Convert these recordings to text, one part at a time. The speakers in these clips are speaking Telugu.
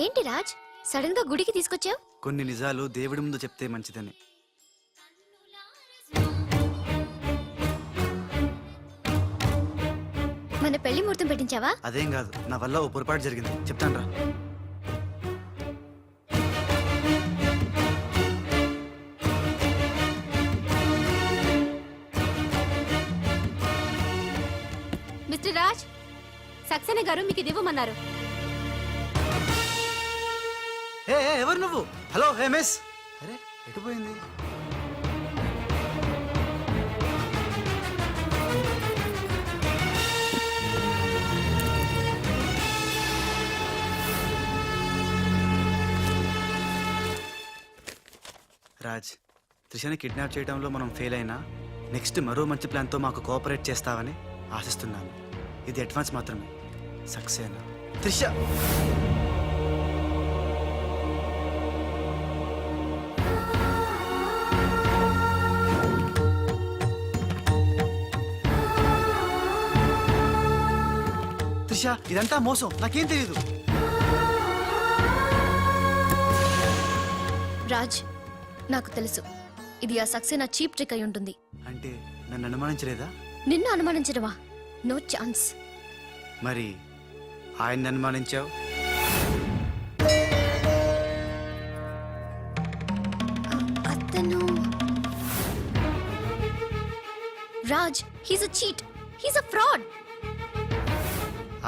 ఏంటి రాజ్, సడన్ గా గుడికి తీసుకొచ్చావు? కొన్ని నిజాలు దేవుడి ముందు చెప్తే మంచిదని. మన పెళ్లి ముహూర్తం పెట్టించావా? అదేం కాదు, నా వల్ల ఓ పొరపాటు జరిగింది, చెప్తాను రా. మిస్టర్ రాజ్, సక్సేనా గారు మీకు ఇది ఇవ్వమన్నారు. ఎవరు నువ్వు? హలో, హే మిస్. అరే ఎటు పోయింది? రాజ్, త్రిషని కిడ్నాప్ చేయడంలో మనం ఫెయిల్ అయినా నెక్స్ట్ మరో మంచి ప్లాన్తో మాకు కోఆపరేట్ చేస్తావని ఆశిస్తున్నాను. ఇది అడ్వాన్స్ మాత్రమే. సక్సేనా, త్రిష. త్రిష, ఇదంతా మోసం, నాకేం తెలీదు. రాజ్, నాకు తెలుసు ఇది ఆ సక్సేనా చీప్ ట్రిక్ అయి ఉంటుంది. అంటే నన్ను అనుమానించలేదా? నిన్ను అనుమానించడమా? No chance. మరి ఆయన్ని అనుమానించావు? అతను Raj, he's a cheat, he's a fraud.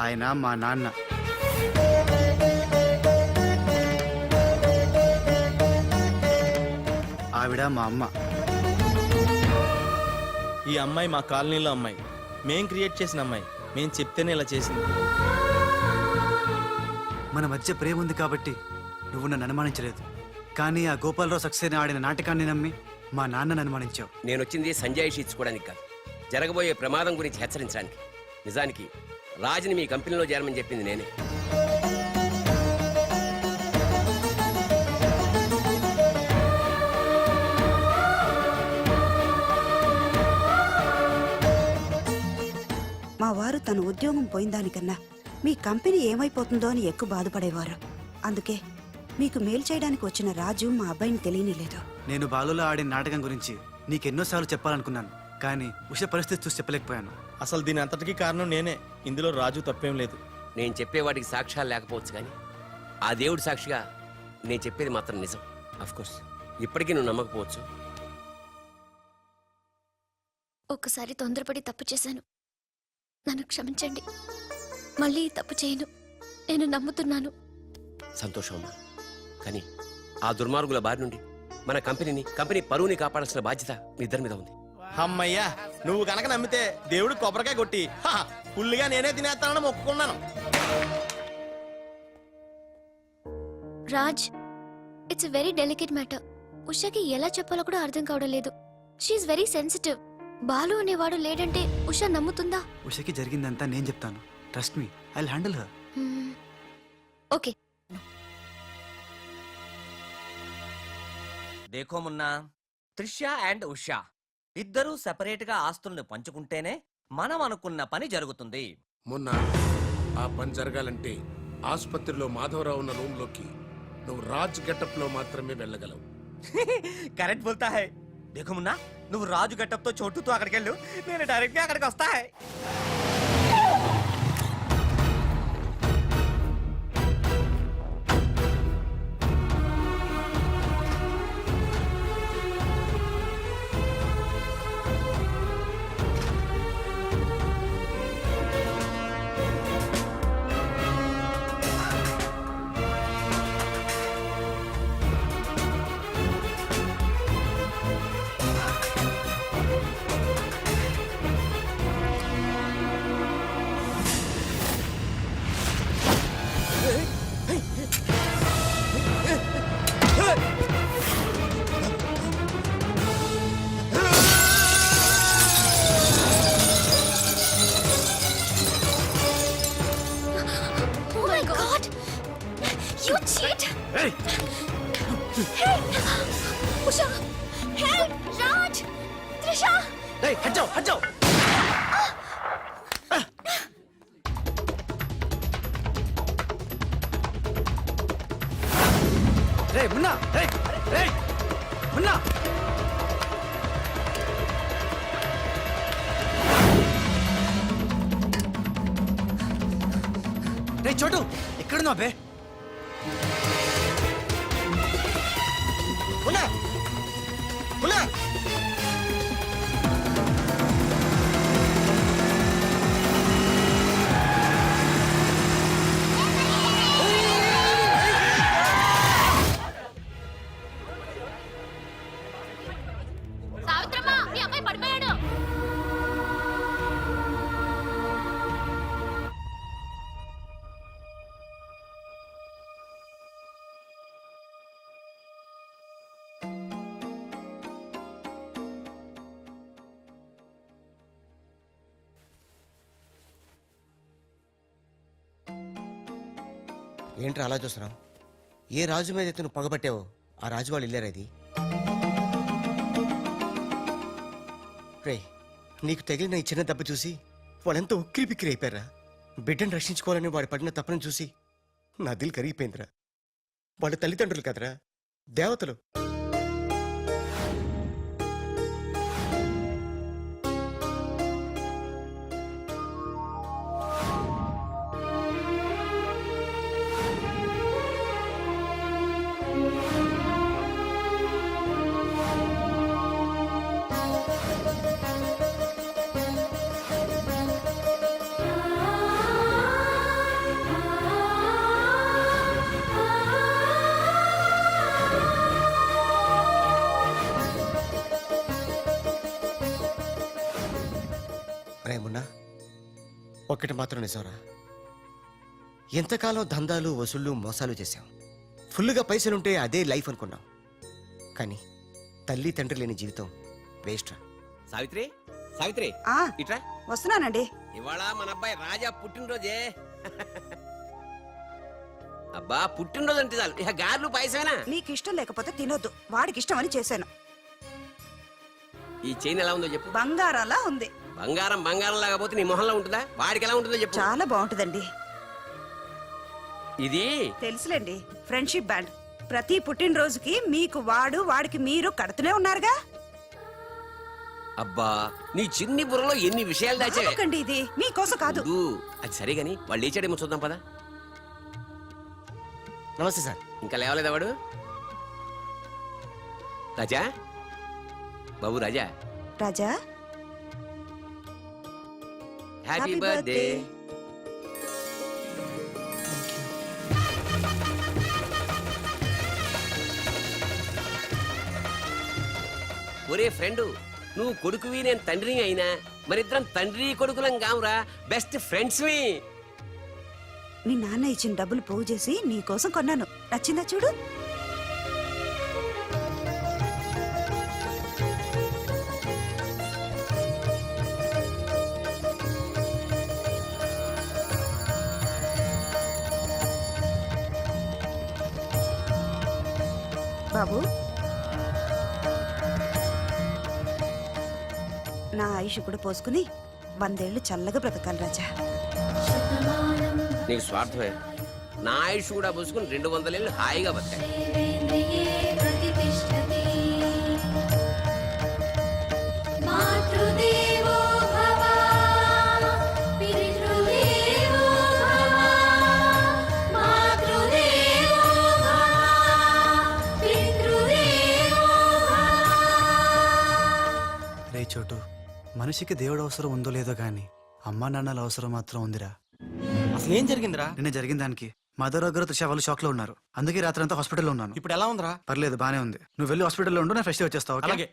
ఆయన మా నాన్న. ఆవిడ మా అమ్మ. ఈ అమ్మాయి మా కాలనీలో అమ్మాయి, మేం క్రియేట్ చేసిన అమ్మాయి. మేం చెప్తేనే ఇలా చేసింది. మన మధ్య ప్రేమ ఉంది కాబట్టి నువ్వు నన్ను అనుమానించలేదు. కానీ ఆ గోపాలరావు సక్సేనా ఆడిన నాటకాన్ని నమ్మి మా నాన్నను అనుమానించావు. నేను వచ్చింది సంజయ్ ఇచ్చుకోవడానికి కాదు, జరగబోయే ప్రమాదం గురించి హెచ్చరించడానికి. నిజానికి రాజుని మీ కంపెనీలో చేరమని చెప్పింది నేనే. మా వారు తన ఉద్యోగం పోయిందానికన్నా మీ కంపెనీ ఏమైపోతుందో అని ఎక్కువ బాధపడేవారు. అందుకే మీకు మేలు చేయడానికి వచ్చిన రాజు మా అబ్బాయిని తెలియనిలేదు. నేను బాలులో ఆడిన నాటకం గురించి నీకెన్నోసార్లు చెప్పాలనుకున్నాను, కానీ ఉష పరిస్థితి చూసి చెప్పలేకపోయాను. అసలు దీని అంతటికీ కారణం నేనే. ఇందులో రాజు తప్పేం లేదు. నేను చెప్పేవాటికి సాక్ష్యాలు లేకపోవచ్చు, కానీ ఆ దేవుడి సాక్షిగా నేను చెప్పేది మాత్రం నిజం. అఫ్కోర్స్ ఇప్పటికీ నువ్వు నమ్మకపోవచ్చు. ఒక్కసారి తొందరపడి తప్పు చేశాను, నన్ను క్షమించండి. మళ్ళీ తప్పు చేయను, నేను నమ్ముతున్నాను. సంతోషం అమ్మా, కానీ ఆ దుర్మార్గుల బారి నుండి మన కంపెనీ పరువుని కాపాడాల్సిన బాధ్యత మీ ఇద్దరి మీద ఉంది. అమ్మయ్యా, నువ్వు కనుక నమ్మితే దేవుడు కొబ్బరికాయ కొట్టి ఫుల్గా నేనే తినేస్తానని మొక్కుకున్నాను. Raj, it's a very delicate matter. ఉషకి ఎలా చెప్పాలో కూడా అర్థం కావడం లేదు. She is very sensitive. బాలు అనేవాడు లేడంటే ఉష నమ్ముతుందా? ఉషకి జరిగిందంతా నేను చెప్తాను. Trust me, I will handle her. Okay. దేఖో మున్నా, త్రిష అండ్ ఉషా ఇద్దరూ సెపరేట్ గా ఆస్తుల్ని పంచుకుంటేనే మనం అనుకున్న పని జరుగుతుంది. మొన్న ఆ పని జరగాలంటే ఆసుపత్రిలో మాధవరావు ఉన్న రూమ్ లోకి నువ్వు రాజ్ గెటప్ లో మాత్రమే వెళ్ళగలవు. కరెక్ట్ బోల్తా హై. దేఖో మున్నా, నువ్వు రాజు గెటప్ తో చోటుతో అక్కడికి వెళ్ళు, నేను డైరెక్ట్ గా అక్కడికి వస్తా. You cheat! Hey! Hey! Usha! Help! Raj! Trisha! Hey, हट जाओ, हट जाओ! రే మున్నా రే రే మున్నా రే చోటు ఎక్కడున్నావు బే ఉన్నా ఉన్నా సావిత్రమ్మ మీ అమ్మాయి పడిపోయాడు. ఏంట్రా అలా చూస్తున్నావు? ఏ రాజు మీద అయితే నువ్వు పగబట్టావో ఆ రాజు వాళ్ళు ఇల్లారా ఇది? రే, నీకు తగిలిన ఈ చిన్న దెబ్బ చూసి వాళ్ళంతా ఉక్కిరి బిక్కిరి అయిపోయారా? బిడ్డను రక్షించుకోవాలని వాడు పడిన తప్పని చూసి నా దిల్ కరిగిపోయిందిరా. వాళ్ళ తల్లిదండ్రులు కదరా, దేవతలు. రేమున్నా, ఒక్కటి మాత్రం నిజంరా, ఎంతకాలం దందాలు వసూళ్ళు మోసాలు చేశాం. ఫుల్గా పైసలుంటే అదే లైఫ్ అనుకున్నాం. కానీ తల్లి తండ్రి లేని జీవితం వేస్ట్ రా. సావిత్రి సావిత్రి ఆ ఇట్రా. వస్తున్నానండి. ఇవాళ మన అబ్బాయి రాజా పుట్టినరోజే. అబ్బా పుట్టినరోజు అంటే చాలు ఇక గార్లు పాయసమేనా? మీకు ఇష్టం లేకపోతే తినొద్దు, వాడికి ఇష్టం అని చేశాను. ఈ చైన్ ఎలా ఉందో చెప్పు. బంగారంలా ఉంది. బంగారం బంగారం లాగపోతే నీ మొహంలో ఉంటుందా? వాడికి ఎలా ఉంటుందో చెప్పు. చాలా బాగుంటుందండి. ఇది తెలుసులేండి, ఫ్రెండ్షిప్ బ్యాండ్. ప్రతి పుట్టినరోజుకి మీకు వాడు, వాడికి మీరు కడుతూనే ఉన్నారుగా. అబ్బా నీ చిన్ని బుర్రలో ఎన్ని విషయాలు దాచావే. నాకండి ఇది మీకోసం కాదు. ఊ, అది సరే గాని వాళ్ళు లేచాడేమో చూద్దాం పదా. నమస్తే సార్. ఇంకా లేవలేదా వాడు? రాజా బాబు రాజా, రాజా హ్యాపీ Happy బర్త్డే. birthday. ఒరే ఫ్రెండు, నువ్వు కొడుకువి నేను తండ్రిని అయినా మరిద్దరం తండ్రి కొడుకులం కావురా, బెస్ట్ ఫ్రెండ్స్. మీ నాన్న ఇచ్చిన డబ్బులు పోగు చేసి నీకోసం కొన్నాను. నచ్చిందా చూడు. బాబు, నా ఆయుష్ కూడా పోసుకుని 100 ఏళ్ళు చల్లగా బ్రతకాలి రాజా. నీకు స్వార్థమే. నా ఆయుష్ కూడా పోసుకుని 200 ఏళ్ళు హాయిగా బతకాలి. రే చోటు, మనిషికి దేవుడు అవసరం ఉందో లేదో గాని అమ్మా నాన్నల అవసరం మాత్రం ఉందిరా. అసలు ఏం జరిగిందిరా? నిన్న జరిగిన దానికి మదర్ దగ్గర త్రిష వాళ్ళు షాక్ లో ఉన్నారు. అందుకే రాత్రి అంతా హాస్పిటల్లో ఉన్నాను. ఇప్పుడు ఎలా ఉందిరా? పర్లేదు, బానే ఉంది. నువ్వు వెళ్ళి హాస్పిటల్లో ఉండు, నేను ఫ్రెష్ వచ్చేస్తావు. ఓకే? అలాగే.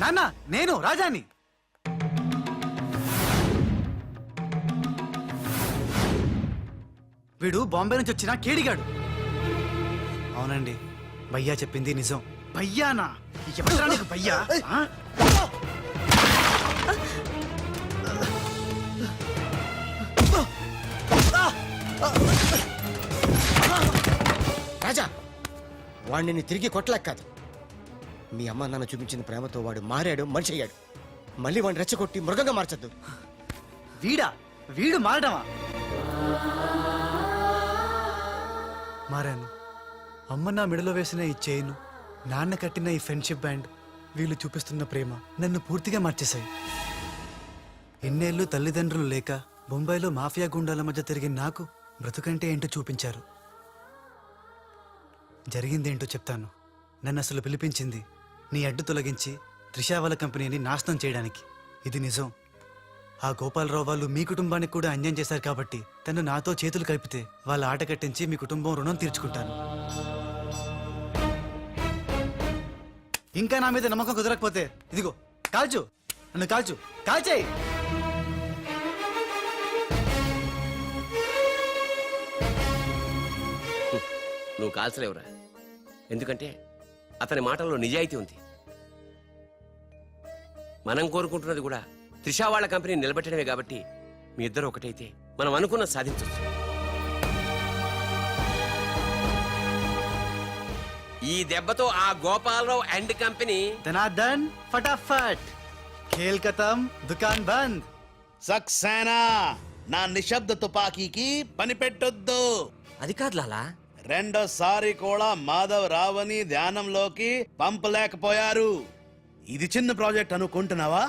నాన్న నేను రాజాని. వీడు బాంబే నుంచి వచ్చిన కేడిగాడు. అవునండి, భయ్యా చెప్పింది నిజం. భయ్యానా? ఎవరా నీకు భయ్యా? ఆ? రాజా, వాడిని నీ తిరిగి కొట్టలేక కాదు. మీ అమ్మ నాన్న చూపించిన ప్రేమతో వాడు మారాడు, మనిషి అయ్యాడు. మళ్ళీ వాడిని రెచ్చగొట్టి మృగంగా మార్చద్దు. వీడు మారడమా? మారాను. అమ్మ నా మెడలో వేసిన ఈ చైను, నాన్న కట్టిన ఈ ఫ్రెండ్షిప్ బ్యాండ్, వీళ్ళు చూపిస్తున్న ప్రేమ నన్ను పూర్తిగా మార్చేశాయి. ఎన్నేళ్ళు తల్లిదండ్రులు లేక బొంబాయిలో మాఫియా గుండాల మధ్య తిరిగిన నాకు బ్రతుకంటే ఏంటో చూపించారు. జరిగిందేంటో చెప్తాను. నన్ను అసలు పిలిపించింది నీ అడ్డు తొలగించి త్రిషా వాళ్ళ కంపెనీని నాశనం చేయడానికి. ఇది నిజం. ఆ గోపాలరావు వాళ్ళు మీ కుటుంబానికి కూడా అన్యాయం చేశారు కాబట్టి తను నాతో చేతులు కలిపితే వాళ్ళ ఆట కట్టించి మీ కుటుంబం రుణం తీర్చుకుంటాను. ఇంకా నా మీద నమ్మకం కుదరకపోతే ఇదిగో కాల్చు, నన్ను కాల్చు, కాల్చేయి. నువ్వు కాల్చలేవురా, ఎందుకంటే అతని మాటల్లో నిజాయితీ ఉంది. మనం కోరుకుంటున్నది కూడా త్రిషా వాళ్ళ కంపెనీ నిలబెట్టడమే కాబట్టి మీ ఇద్దరు ఒకటైతే మనం అనుకున్న సాధించవచ్చు. ఈ దెబ్బతో ఆ గోపాలరావు అండ్ కంపెనీ ధనార్దన్ ఫటాఫట్, ఖేల్ ఖతం, దుకాన్ బంద్. సక్సేనా, నా నిశ్శబ్ద తుపాకీకి పని పెట్టొద్దు. అది కాదు లాలా. రెండోసారి కూడా మాధవ్ రావని ధ్యానంలోకి పంపలేకపోయారు. ఇది చిన్న ప్రాజెక్ట్ అనుకుంటున్నావా?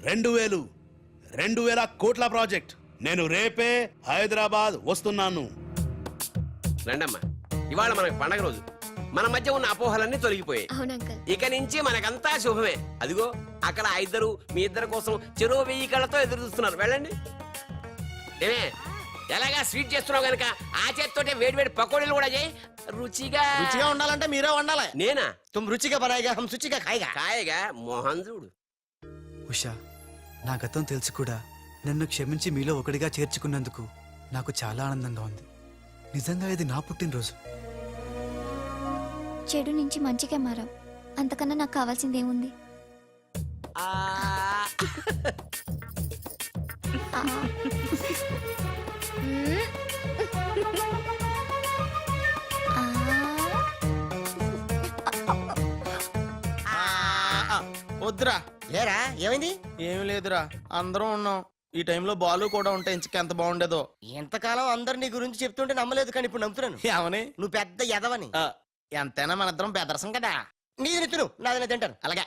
2000 కోట్ల ప్రాజెక్ట్. నేను రేపే హైదరాబాద్ వస్తున్నాను. రండమ్మా, ఇవాళ మనకి పండగ రోజు. మన మధ్య ఉన్న అపోహలన్నీ తొలగిపోయాయి. అవును అంకుల్. ఇక నుంచి మనకంతా శుభమే. అదిగో అక్కడ ఆ ఇద్దరు మీ ఇద్దరి కోసం చెరువు 1000 కళ్ళతో ఎదురు చూస్తున్నారు. వెళ్ళండి. ఏమే, ఎలాగా స్వీట్ చేస్తున్నావు గనక ఆ చేతితోటే వేడివేడి పకోడీలు కూడా చేయి. రుచిగా రుచిగా ఉండాలంటే మీరే వండాలి. నేనా? తుమ్ రుచిగా బనాయిగా హమ్ శుచిగా ఖాయిగా. కాయగా మోహన్ చూడు. ఉషా, నా గతం తెలిసి కూడా నన్ను క్షమించి మీలో ఒకటిగా చేర్చుకున్నందుకు నాకు చాలా ఆనందంగా ఉంది. నిజంగా ఇది నా పుట్టినరోజు. చెడు నుంచి మంచిగా మారాం. అంతకన్నా నాకు కావాల్సిందేముంది? ఆ. మ్మ్. వద్దురా. లేరా, ఏమైంది? ఏం లేదురా, అందరం ఉన్నాం. ఈ టైంలో బాలు కూడా ఉంటే ఇంకెంత బాగుండేదో. ఎంతకాలం అందరు నీ గురించి చెప్తుంటే నమ్మలేదు, కానీ ఇప్పుడు నమ్ముతున్నాను. ఏమని? నువ్వు పెద్ద ఎదవని. ఎంతైనా మన ఇద్దరం బెదరసం కదా. నీది నెత్తును, నాది నేను తింటాను. అలాగే.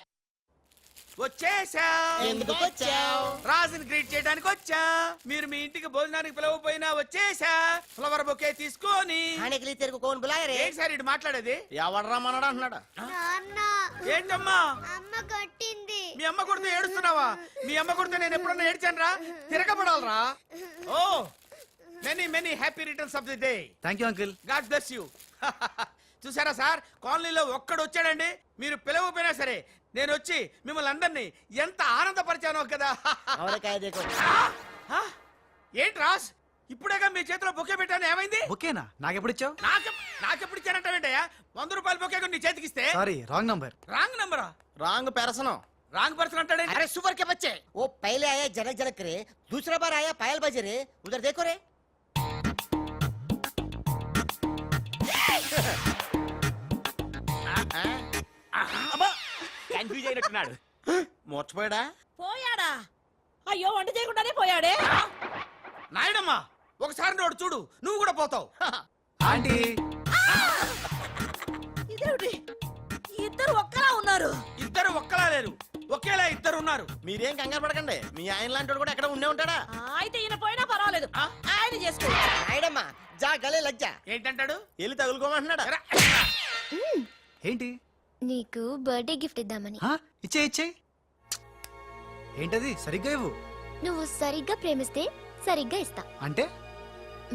వచ్చేసా. ఎందుకు వచ్చావు? రాజుని గ్రీట్ చేయడానికి వచ్చా. మీరు మీ ఇంటికి భోజనానికి పిలవపోయినా వచ్చేసా. ఫ్లవర్ బొకే తీసుకొని. హానికలి తెరుగు కోన్ బులాయరే. ఏంటి సార్ ఇటు మాట్లాడేది? ఎవడరా మనడా అంటున్నాడా? ఏంటమ్మా? అమ్మ కొట్టింది. మీ అమ్మ కొడితే ఏడుస్తున్నావా? మీ అమ్మ కొడితే నేను ఎప్పుడన్నా ఏడ్చాను రా? తిరగబడాలరా? Oh, many happy returns of the day. Thank you uncle. God bless you. చూసారా సార్, కాలనీలో ఒక్కడు వచ్చాడండి. మీరు పిలవకపోయినా సరే నేను వచ్చి మిమ్మల్ని అందరినీ ఎంత ఆనందపరిచానో కదా. ఆ? ఏంటి రాస్, ఇప్పుడేగా మీ చేతిలో బొకే పెట్టాను, ఏమైంది? ఓకేనా? నాకెప్పుడు ఇచ్చావు? నాకెప్పుడు ఇచ్చానంటావేంటయ్యా? 100 రూపాయల బొకే నీ చేతికిస్తే. Sorry, wrong number. రాంగ్ నంబరా? రాంగ్ పెరసనం. రాంగ్ పర్సన్ అంటాడే. अरे सुपर के बच्चे, वो पहले आया जनक जनक रे, दूसरा बार आया पायल बजे रे, उधर देखो रे. కన్ఫ్యూజ్ అయినట్టున్నాడు. మర్చిపోయాడా? పోయాడా? అయ్యో, వంట చేయకుండానే పోయాడే. నాయుడమ్మా, ఒకసారి నోడు చూడు, నువ్వు కూడా పోతావు. ఆంటీ, ఇదేమిటి? ఇద్దరు ఒక్కలా ఉన్నారు. ఇద్దరు ఒక్కలా లేరు, ఒకేలా ఇద్దరు ఉన్నారు. మీరేం కంగారు పడకండి. మీ ఆయన లాంటి కూడా ఎక్కడ ఉండే ఉంటాడా? అయితే ఈయన పోయినా పర్వాలేదు, ఆయన చేసుకో. నాయుడమ్మా, జా గలే లజ్జా. ఏంటంటాడు? వెళ్ళి తగులుకోమంటున్నాడా? ఎరా, ఏంటి? నీకు బర్త్డే గిఫ్ట్ ఇద్దామని. ఇచ్చే. ఏంటది? సరిగ్గా ఇవ్వు. నువ్వు సరిగ్గా ప్రేమిస్తే సరిగ్గా ఇస్తా. అంటే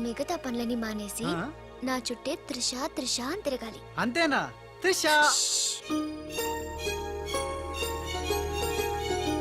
మిగతా పనులని మానేసి ఆ? నా చుట్టే త్రిష త్రిష అని తిరగాలి. అంతేనా? త్రిషా. షష్.